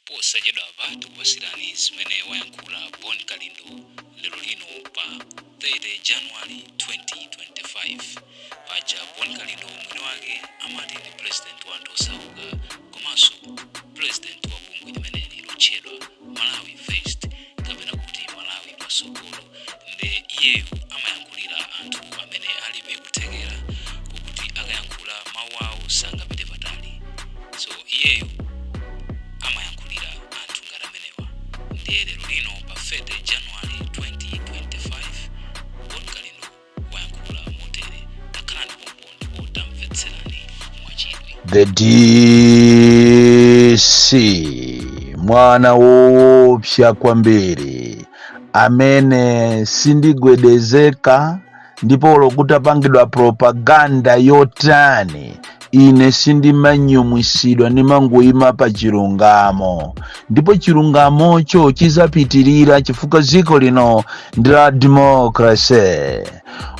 posachedwa patu kupasirani zimene wayankhula Boni Kalindo lero lino pa 30 January 2025. Paja Boni Kalindo mwini wake amati ndi president wa anthu osauka komanso president wa bungwe limeneli lotchedwa Malawi First kapena kuti Malawi Pasokolo. Ndi iyeyo amayankhulira anthu amene alibe kuthekera kuti akayankhula mawu awo sangapite patali. So iyeyo amayankhulira anthu ngati amenewa. Ndiye lero lino pa 30 January 2025 Boni Kalindo wayankhula motere. Takhalani pomponi otamvetserani mwachidwi. The DC mwana woopsa kwambiri amene sindigwedezeka ndipo lokutapangidwa propaganda yotani ine sindimanyumwisidwa ndimangoyima pa chilungamo, ndipo chilungamocho chizapitirira chifukwa dziko lino ndi la democracy.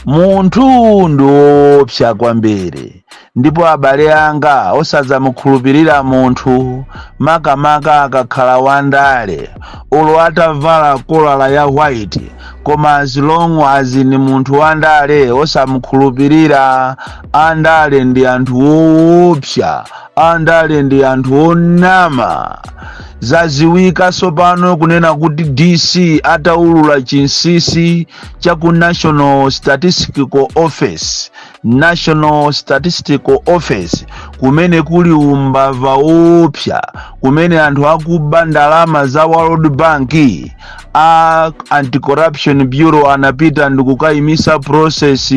Munthu ndi woopsa kwambiri ndipo abale anga osadzamukhulupirira munthu makamaka akakhala wandale ulo atavala kolala ya white, koma as long as ni munthu wandale osamukhulupirira. Andale ndi anthu woopsa, andale ndi anthu onama. Zaziwika sopano kunena kuti DC ataulula chinsisi cha ku National Statistical Office kumene kuli umbava woopsa, kumene anthu akuba ndalama za World Bank. Anti-Corruption Bureau anapita ndikukayimisa process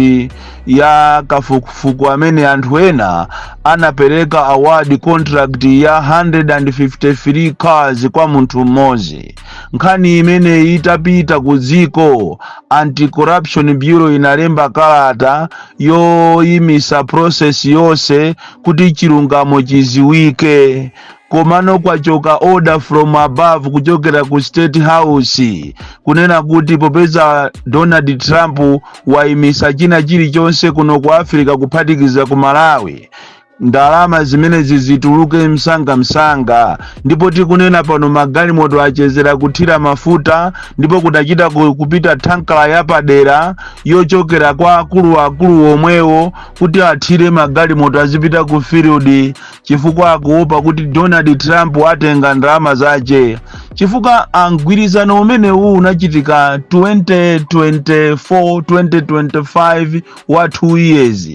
ya kafukufuku amene anthu ena anapereka award contract ya 153 cars kwa munthu mmodzi. Nkhani imene itapita ku dziko, Anti-Corruption Bureau inalemba kalata yoyimisa process yonse kuti chilungamo chiziwike. Komano kwachoka order from above kuchokera ku State House kunena kuti popeza Donald Trump waimisa china chilichonse kuno ku Africa kuphatikiza ku Malawi, ndalama zimene zizituluke msanga. Ndipo tikunena pano magalimoto achezera kuthira mafuta, ndipo kudachita kupita tankala yapadera yochokera kwa akulu omwewo kuti athire magalimoto azipita ku field, chifukwa akuopa kuti Donald Trump atenga ndalama zace. Chifukwa angwirizano umene unachitika 2024-2025 wa 2 years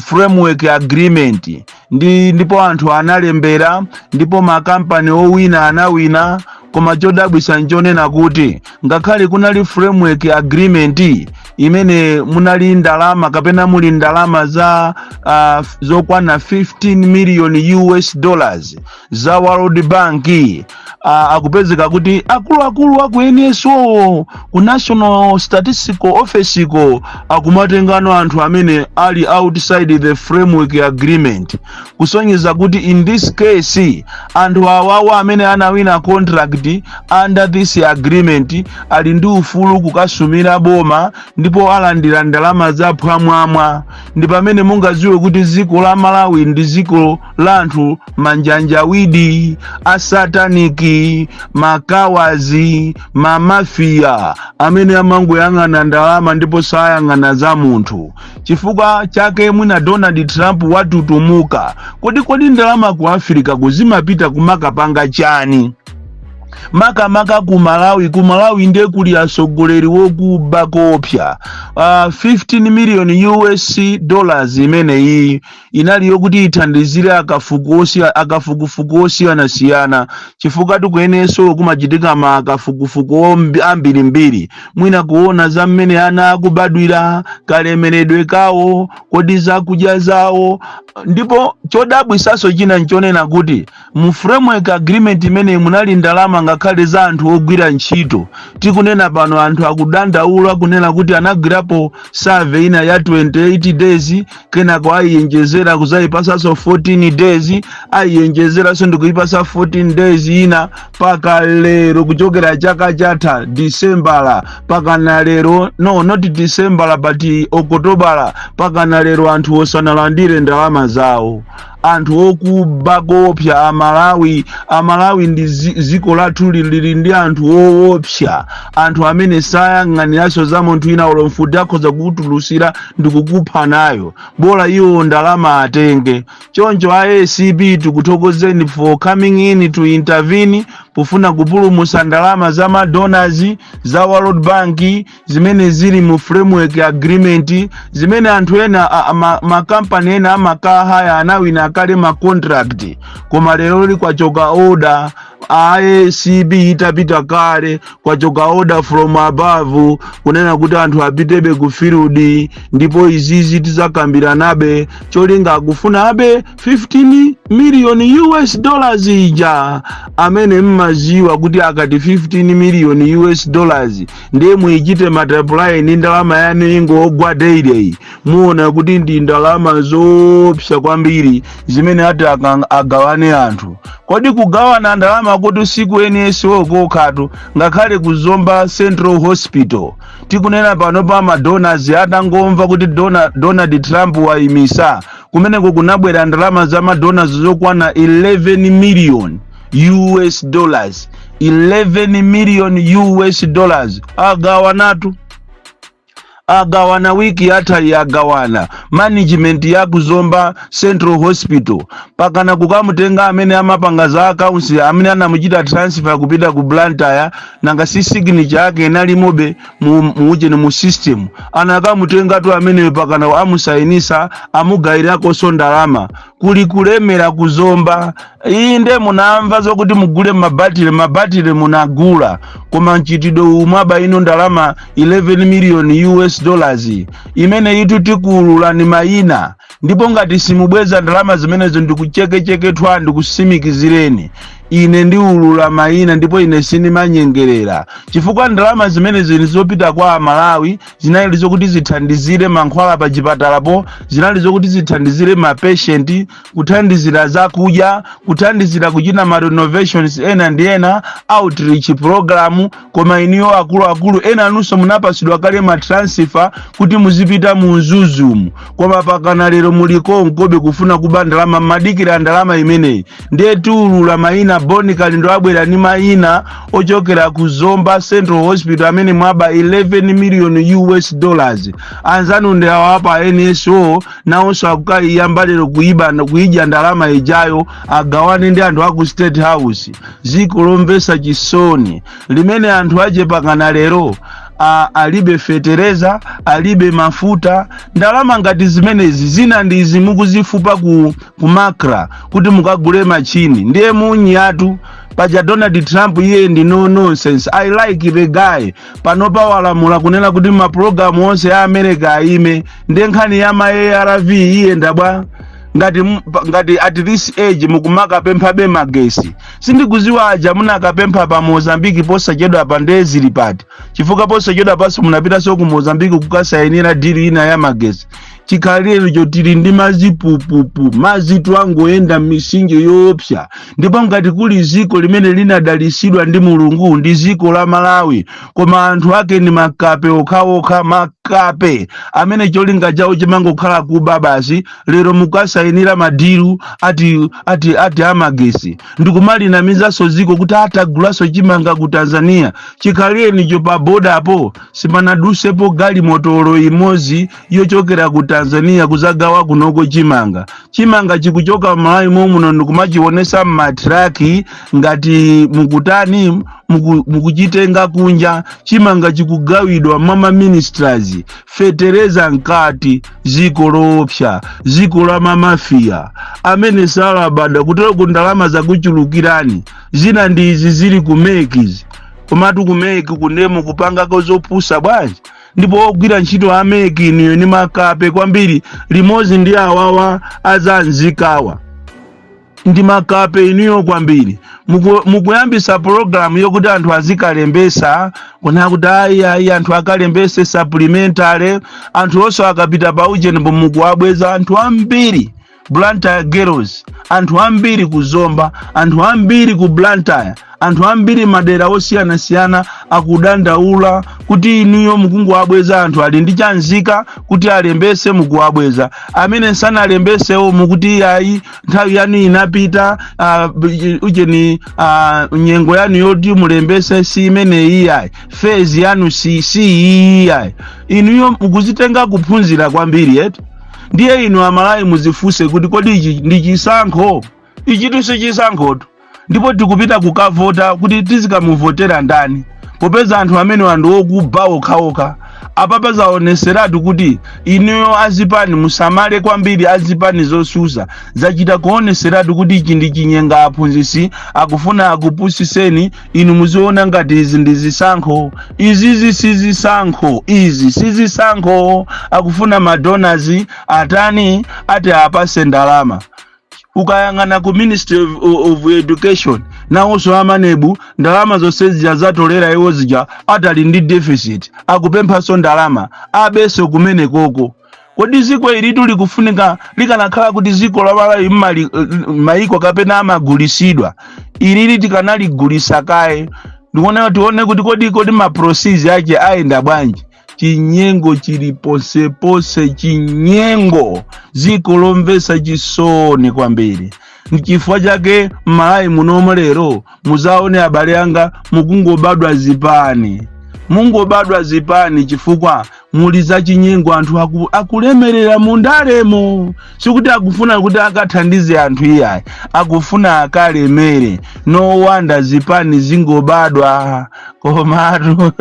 framework agreement ndipo anthu analembera, ndipo makampani owina anawina. Koma chodabwisa nchonena kuti ngakhale kunali framework agreement imene munali ndalama kapena muli ndalama za zokwana 15 million US dollars za World Bank, akupezeka kuti akulu aku NSO ku National Statistical Office ko akumatengano anthu amene ali outside the framework agreement, kusonyeza kuti in this case anthu awawa amene anawina contract under this agreement ali ndi ufulu kukasumira boma ndipo alandira ndalama za phwamwamwa. Ndi pamene mungaziwe kuti dziko la Malawi ndi dziko la anthu manjanjawidi, asataniki, makawazi, mamafia amene amangoyang'ana ndalama ndipo sayang'ana za munthu. Chifukwa chake mwina Donald Trump watutumuka. Kodi ndalama ku Africa kuzimapita kumakapanga chani? Makamaka ku Malawi ndiye kuli asogoleri wokuba kopya. 15 million US dollars imene iyi inali yokuti ithandizire akafukufuku osiyana. Chifukwa tukuyeneso kumachitika makafukufuku ambirimbiri, mwina kuona za mmene ana akubadwira, kalemeredwe kawo, kodi zakudya zawo. Ndipo chodabwisaso china nchonena kuti mu framework agreement imene munali ndalama ngakhale za anthu ogwira ntchito. Tikunena pano anthu akudandaula kunena kuti anagwirapo survey ina ya 28 days, kenako ayiyenjezera kuzayipasaso 14 days, ayiyenjezeraso ndikuyipasa 14 days ina paka lero, kuchokera chaka chatha December paka na lero, no not December but October paka na lero anthu osanalandire ndalama zawo. anthu okuba koopsa Amalawi ndi ziko lathu lili ndi anthu oopsa, anthu amene sayang'aniranso za munthu wina olo mfuti akhoza kukutulutsira ndi kukupha nayo, bora iwo ndalama atenge. Choncho ACP tikuthokozeni for coming in to intervene pofuna kupulumutsa ndalama za madonors za World Bank zimene zili mu framework agreement, zimene anthu ena makampani ena amakahaya anawina kale ma contract, koma lero kwachoka order ACB itapita kale, kwachoka order from above kunena kuti anthu apitebe ku field, ndipo izizi tizakambiranabe cholinga akufuna abe 15 million US dollars ija, amene mmaziwa kuti akati 15 million US dollars ndiye muichite multiply ndi ndalama yanu ingogwa daily, muona kuti ndi ndalama zoopsa kwambiri zimene ati agawane anthu. Kodi kugawana ndalama kuti siku NSO kokhatu ngakhale kuzomba Central Hospital tikunena pano pa madonors atangomva kuti Donald Trump waimisa kumeneko kunabwera ndalama za madonors zokwana 11 million US dollars, 11 million US dollars agawana wiki atali agawana management ya kuzomba Central Hospital pakana kukamutenga amene amapanga za accounts amene anamuchita transfer kupita ku Blantyre nanga si signature yake inalimobe mu system, anakamutenga tu amene pakana amusayinisa amugayirako so ndalama kuli kulemera kuzomba. Inde munamva zokuti mugule mabatire munagula, koma nchitidwe umaba ino ndalama 11 million US dollars imene itu tikulula ni mayina, ndipo ngati simubweza ndalama zimenezo ndikuchekechekethwa ndikusimikizireni ine ndiulula mayina, ndipo ine sinimanyengerera chifukwa ndalama zimene zilizopita kwa Malawi zinali zokuti zithandizire mankhwala pa chipatalapo, zinali zokuti zithandizire ma patient, kuthandizira zakudya, kuthandizira kuchita ma renovations ena ndi ena, outreach program, koma iniyo akulu ena anunso munapasidwa kale ma transfer kuti muzipita mu Zuzumu, koma pakana lero muliko nkobe kufuna kuba ndalama madikira ndalama imeneyi. Ndiye tiulula mayina Boni Kalindo abwera ni mayina ochokera kuzomba Central Hospital amene mwaba 11 million US dollars. Anzanu ndi awapa NSO naonso akukayamba lero kuija ndalama ijayo agawane ndi anthu aku State House. Ziko lomvesa chisoni limene anthu aje pakana lero alibe fetereza, alibe mafuta, ndalama ngati zimenezi zina ndizi mukuzifupa ku makra kuti mukagule machini. Ndiye munyatu paja Donald Trump iye ndi no nonsense. I like the guy panopa walamula kunena kuti ma program onse ya America aime, ndiye nkhani ya ma ARV iye ndabwa ngati at this age mukumaka pempha be magesi. Sindikuziwa aja munakapempha pa Mozambique posa chedwa pa ndezili pati chifukwa posa chedwa paso munapita so ku Mozambique kukasayinira dili ina ya magesi. Chikalero chotili ndi mazipupupu, mazitu angoenda misinje yoopsa, ndipo ngati kuli ziko limene linadalisidwa ndi Mulungu ndi ziko la Malawi, koma anthu ake ni makape okhaokha, makape amene cholinga chawo chimangokhala kuba basi. Lero mukasayinira madiru ati amagesi ndikumalinamizaso ziko kuti atagulaso chimanga ku Tanzania. Chikaleni cho pa boda apo simanadusepo gali motolo imozi yochokera ku Tanzania kuzagawa kunoko chimanga chikuchoka Malawi muno ndikumachionesa matraki ngati mukutani mukuchitenga kunja chimanga chikugawidwa mama ministers fetereza nkati ziko loopsa, ziko la mamafia amene salabada kutero kundalama za kuchulukirani zina ndizi zili kumekizi komatu kumeki kunemu kupanga kozopusa bwanji. Ndipo ogwira ntchito ameki niyo ni makape kwambiri, limozi ndi awawa azanzikawa ndi makape iniyo kwambiri. Mukuyambisa program yokuti anthu azikalembesa kuna kuti ayi anthu akalembese supplementary, anthu oso akapita pa ujeni mukuabweza anthu ambiri Blantyre girls, anthu ambiri kuzomba, anthu ambiri ku Blantyre, anthu ambiri madera osiyana-siyana akudandaula kuti inuyo mukungoabweza anthu ali ndi chanzika kuti alembese mukuabweza, amene sanalembesewo mukuti ayi nthawi yanu inapita, ujeni nyengo yanu yoti mulembese si imeneyi ayi, fezi yanu si iyi ayi. Inuyo mukuzitenga kuphunzira kwambiri eti. Ndiye inu amalawi muzifuse kuti kodi ichi ndi chisankho, ichitu si chisankhotu, ndipo tikupita kukavota kuti tizikamuvotera ndani, popeza anthu amene wandu okuba okhaokha. Apapa zaoneseratu kuti inuyo azipani musamale kwambiri azipani zosusa, zachita kuoneseratu kuti ichi ndi chinyenga aphunzisi akufuna akupusiseni inu muziona ngati izi ndi zisankho. Izi sizisankho, akufuna madonors atani ati apase ndalama. Ukayang'ana ku Ministry of Education nawonso amanebu ndalama zonse zija zatolera iwo zija atali ndi deficit, akupemphaso ndalama abeso kumene koko. Kodi ziko ilitu likufunika likanakhala kuti ziko la Malawi maiko kapena amagulisidwa, ilili tikanaligulisa kaye. Tione kuti kodi ma process yake ayenda bwanji. Chinyengo chili pose chinyengo, ziko lomvesa chisoni kwambiri. N'chifukwa chake Malawi munomo lero muzaone abale anga mukungobadwa zipani chifukwa muli za chinyengo. Anthu akulemerera mundalemo, sikuti akufuna kuti akathandize anthu iyayi, akufuna akalemere. No wonder zipani zingobadwa komatu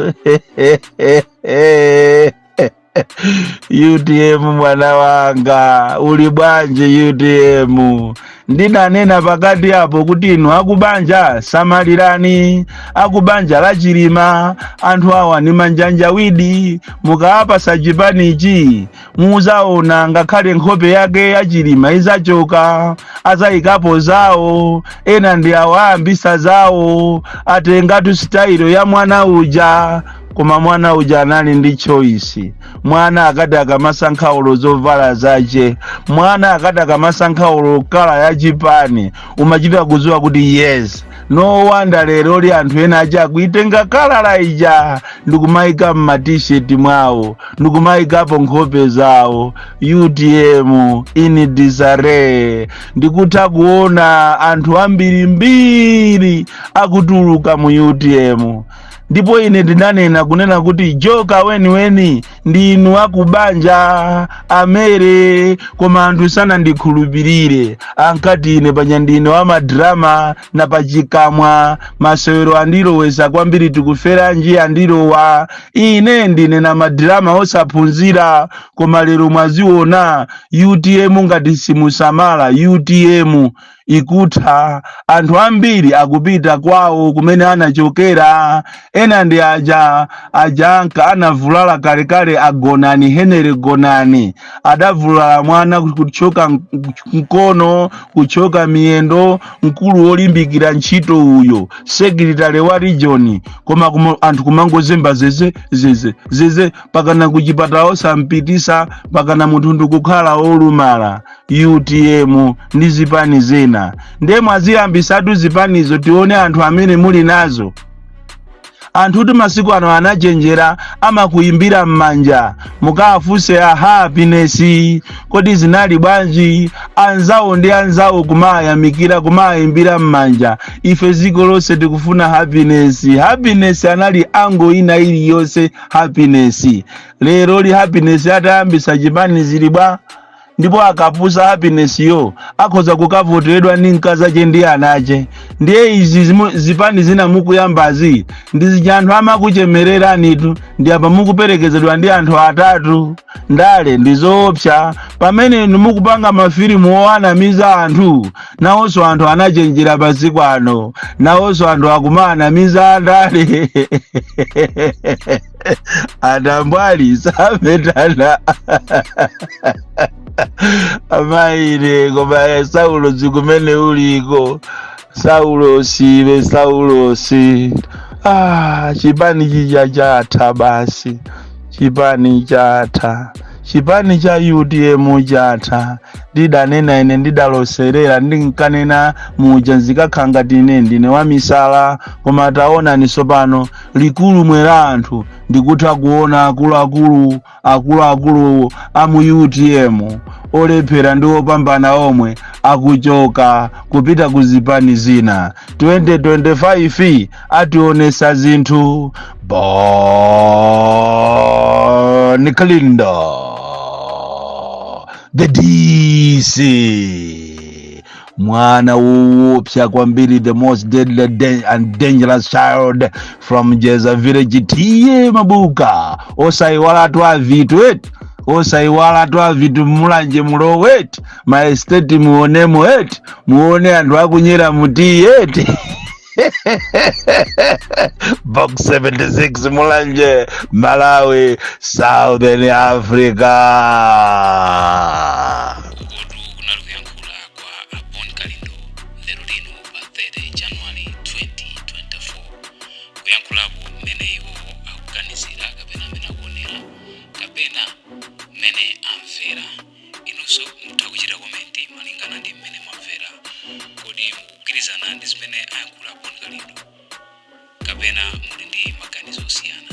UTM mwana wanga uli bwanje UTM. Ndinanena pakati apo kuti inu akubanja samalirani, akubanja la Chilima anthu awa ni manjanjawidi, mukaapa sajipanichi muzaona ngakhale nkhope yake ya Chilima izachoka, azayikapo zawo, ena ndi awambisa zawo, atengatu style ya mwana uja. Koma mwana uja anali ndi choice. Mwana akati akamasankha ulo zovala zache, mwana akati akamasankha ulo kala ya chipani, umachita kuziwa kuti yes, no wonder lero li anthu ena aja kuitenga kala la ija ndikumayika mma t-shirt mwawo, ndikumayikapo nkhope zawo. UTM in disarray. Ndikutha kuona anthu ambiri akutuluka mu UTM. Ndipo ine ndinanena kunena kuti joka weni ndi inu akubanja amere, koma anthu sana ndikhulupirire. Ankati ine panya ndine wa madrama na pachikamwa, masewero andilowesa kwambiri tikufera njia andilowa. Ine ndine na madrama osaphunzira, koma lero mwaziona UTM ngati simusamala. UTM ikutha, anthu ambiri akupita kwawo kumene anachokera. Ena ndi ajanka anavulala kale agonani, Henry Gonani adavulala mwana kuchoka mkono, kuchoka miyendo, mkulu olimbikira ntchito uyo, secretary wa region. Koma anthu kumangozemba zeze pakana kuchipata osampitisa, pakana munthu kukhala olumala. UTM ndi zipani zina ndemwe aziyambisatu zipanizo, tione anthu amene muli nazo. Anthu kuti masiku ano anachenjera, amakuimbira mmanja, mukafuse ya happiness. Kodi zinali bwanji anzawo ndi anzawo kumayamikira, kumayimbira mmanja? Ife ziko lonse tikufuna happiness anali ango ina ili yonse happiness. Lero li happiness atayambisa chipani zilibwa, ndipo akapusa happiness yo akhoza kukavoteredwa ndi mkazi ache ndi anache. Ndiye izi zipani zina mukuyambazi ndizi anthu amakuchemereranitu, ndi apa mukuperekezedwa ndi anthu atatu. Ndale ndizoopsa pamene inu mukupanga mafilimu owanamiza anthu, nawonso anthu anachenjera pasiku ano, nawonso anthu akumanamiza ndale. Adambwali sametana amaire koma Saulo zikumene uliko, Saulosi. Chipani chija chatha basi, chipani chatha. chipani cha UTM chatha ndidanena ine ndidaloserera ndinkanena muja nzikakhala ngati ine ndine wamisala koma taonani tsopano likulu mwera anthu ndikutha kuona akuluakulu amu UTM olephera ndi opambana omwe akuchoka kupita ku zipani zina. 2025 ationesa zinthu Bon Kalindo the DC mwana woopsa kwambiri, the most deadly and dangerous child from Jeza village. Tiye mabuka osaiwala twa vitu mulanje mulowe my estate muonemo muone anthu akunyera muti Box 76 mulanje Malawi, Southern Africa. Kunaluyankhula kwa Bon Kalindo lero lino pa 3 January 2024 kuyankhulapo mmene iwo akuganizira kapena mmene akuonera kapena mmene amvera. Inunso mutha kuchita komenti malingana ndi mmene mwamvera. Kodi mukugwirizana ndi zimene ayankhula Bon Kalindo kapena muli ndi maganizo osiyana?